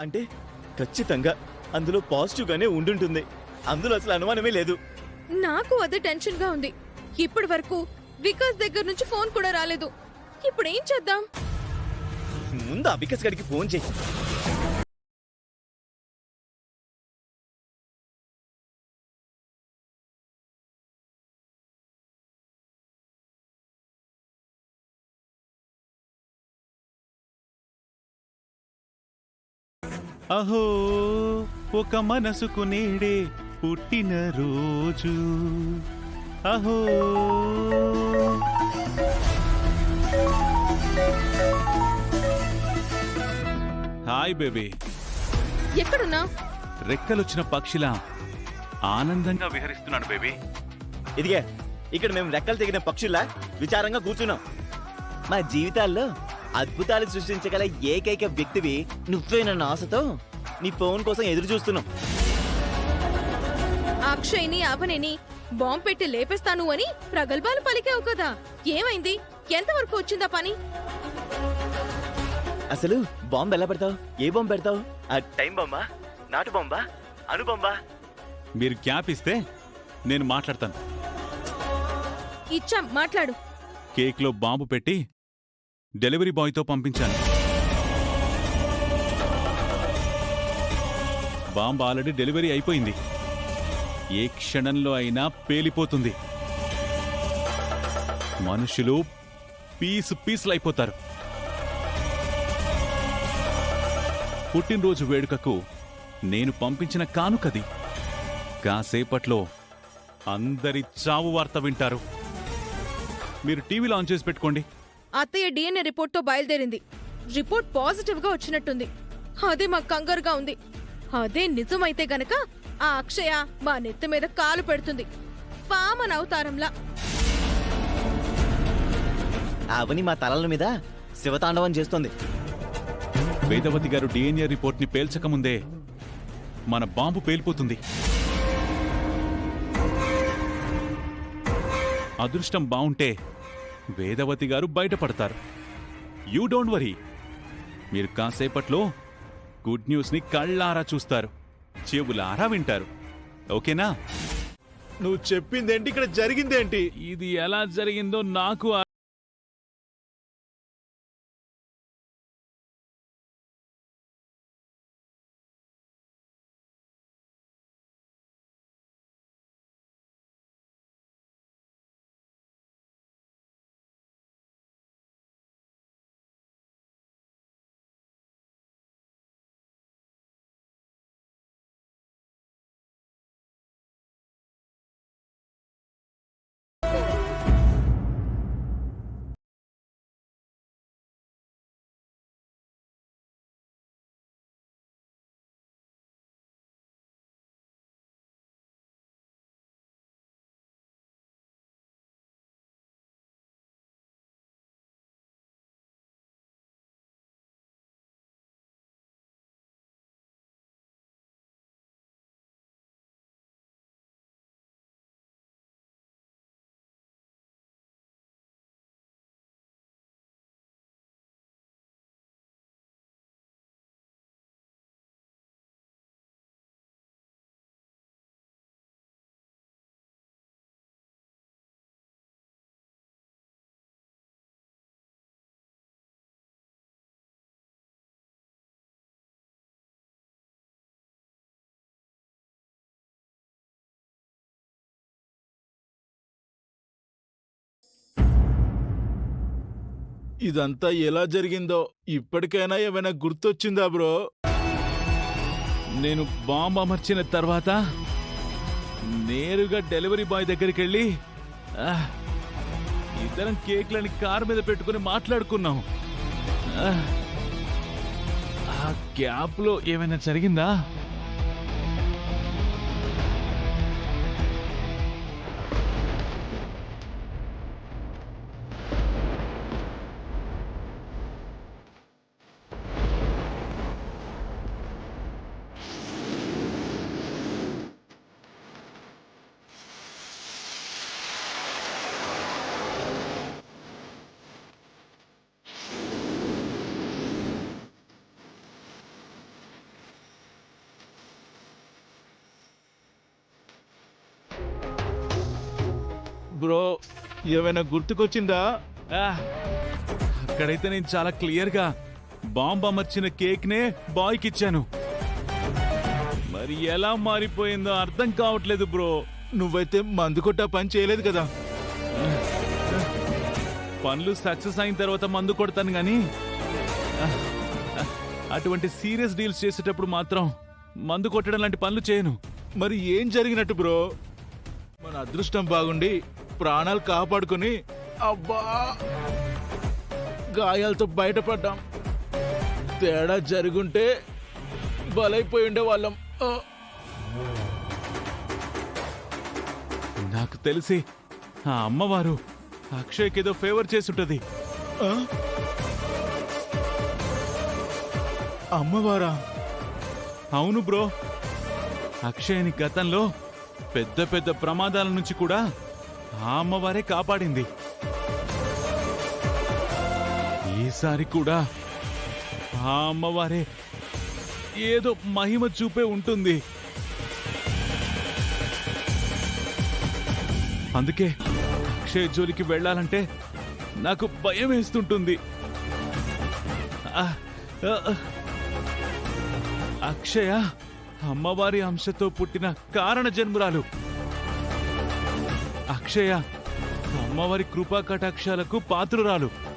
అంటే ఖచ్చితంగా అందులో పాజిటివ్ గానే ఉండుంటుంది. అందులో అసలు అనుమానమే లేదు. నాకు అదే టెన్షన్ గా ఉంది. ఇప్పటి వరకు వికాస్ దగ్గర నుంచి ఫోన్ కూడా రాలేదు. ఇప్పుడు ఏం చేద్దాం? ముందు ఆ వికాస్ గడికి ఫోన్ చేయి. అహో ఒక మనసుకు నేడే పుట్టిన రోజు. అహో హాయ్ బేబీ. ఎక్కడున్నా? రెక్కలొచ్చిన పక్షిలా ఆనందంగా విహరిస్తున్నాడు బేబీ. ఇదిగే ఇక్కడ మేము రెక్కలు తెగిన పక్షుల్లా విచారంగా కూర్చున్నాం. మా జీవితాల్లో అద్భుతాలు సృష్టించగల ఏకైక వ్యక్తివి నువ్వేనన్న ఆశతో నీ ఫోన్ కోసం ఎదురు చూస్తున్నాం. అక్షయ్ని అవనిని బాంబు పెట్టి లేపేస్తాను అని ప్రగల్భాలు పలికావు కదా, ఏమైంది? ఎంతవరకు వచ్చిందా పని? అసలు బాంబు ఎలా పెడతావు? ఏ బాంబు పెడతావు? ఆ టైం బాంబా, నాటు బాంబా, అణు బాంబా? మీరు క్యాప్ ఇస్తే నేను మాట్లాడతాను. ఇచ్చాం, మాట్లాడు. కేక్లో బాంబు పెట్టి డెలివరీ బాయ్తో పంపించాను. బాంబు ఆల్రెడీ డెలివరీ అయిపోయింది. ఏ క్షణంలో అయినా పేలిపోతుంది. మనుషులు పీసులైపోతారు. పుట్టినరోజు వేడుకకు నేను పంపించిన కానుకది. కాసేపట్లో అందరి చావు వార్త వింటారు. మీరు టీవీలో ఆన్ చేసి పెట్టుకోండి. అత్తయ్య డిఎన్ఏ రిపోర్ట్తో బయలుదేరింది. రిపోర్ట్ పాజిటివ్ గా వచ్చినట్టుంది. అదే మాకు కంగారుగా ఉంది. అదే నిజమైతే గనక ఆ అక్షయ మా నెత్తి మీద కాలు పెడుతుంది, పామన్ అవతారంలా. అవని మా తలల మీద శివతాండవం చేస్తుంది. వేదవతి గారు డిఎన్ఏ రిపోర్ట్ని పేల్చకముందే మన బాంబు పేలిపోతుంది. అదృష్టం బావుంటే వేదవతి గారు బయటపడతారు. You don't worry. మీరు కాసేపట్లో గుడ్ న్యూస్ని కళ్ళారా చూస్తారు, చెవులారా వింటారు. ఓకేనా? నువ్వు చెప్పిందేంటి, ఇక్కడ జరిగిందేంటి? ఇది ఎలా జరిగిందో నాకు ఇదంతా ఎలా జరిగిందో ఇప్పటికైనా ఏమైనా గుర్తొచ్చిందా బ్రో? నేను బాంబు అమర్చిన తర్వాత నేరుగా డెలివరీ బాయ్ దగ్గరికి వెళ్ళి ఇద్దరం కేక్లని కారు మీద పెట్టుకుని మాట్లాడుకున్నాం. ఆ గ్యాప్లో ఏమైనా జరిగిందా? బ్రో ఏమైనా గుర్తుకొచ్చిందా? ఆ, అక్కడైతే నేను చాలా క్లియర్గా బాంబు అమర్చిన కేక్నే బాయ్కి ఇచ్చాను. మరి ఎలా మారిపోయిందో అర్థం కావట్లేదు బ్రో. నువ్వైతే మందు కొట్టా పని చేయలేదు కదా? పనులు సక్సెస్ అయిన తర్వాత మందు కొడతాను గాని అటువంటి సీరియస్ డీల్స్ చేసేటప్పుడు మాత్రం మందు కొట్టడం లాంటి పనులు చేయను. మరి ఏం జరిగినట్టు బ్రో? మన అదృష్టం బాగుండి ప్రాణాలు కాపాడుకుని అబ్బా గాయాలతో బయటపడ్డాం. తేడా జరుగుంటే బలైపోయి ఉండే వాళ్ళం. నాకు తెలిసి ఆ అమ్మవారు అక్షయ్కి ఏదో ఫేవర్ చేసుంటది. ఆ? అమ్మవారా? అవును బ్రో, అక్షయ్ని గతంలో పెద్ద పెద్ద ప్రమాదాల నుంచి కూడా ఆ అమ్మవారే కాపాడింది. ఈసారి కూడా ఆ అమ్మవారే ఏదో మహిమ చూపే ఉంటుంది. అందుకే అక్షయ్ జోలికి వెళ్ళాలంటే నాకు భయం వేస్తుంటుంది. ఆ, ఆ, అక్షయ అమ్మవారి అంశతో పుట్టిన కారణ జన్మురాలు. అక్షయ అమ్మవారి కృపా కటాక్షాలకు పాత్రురాలు.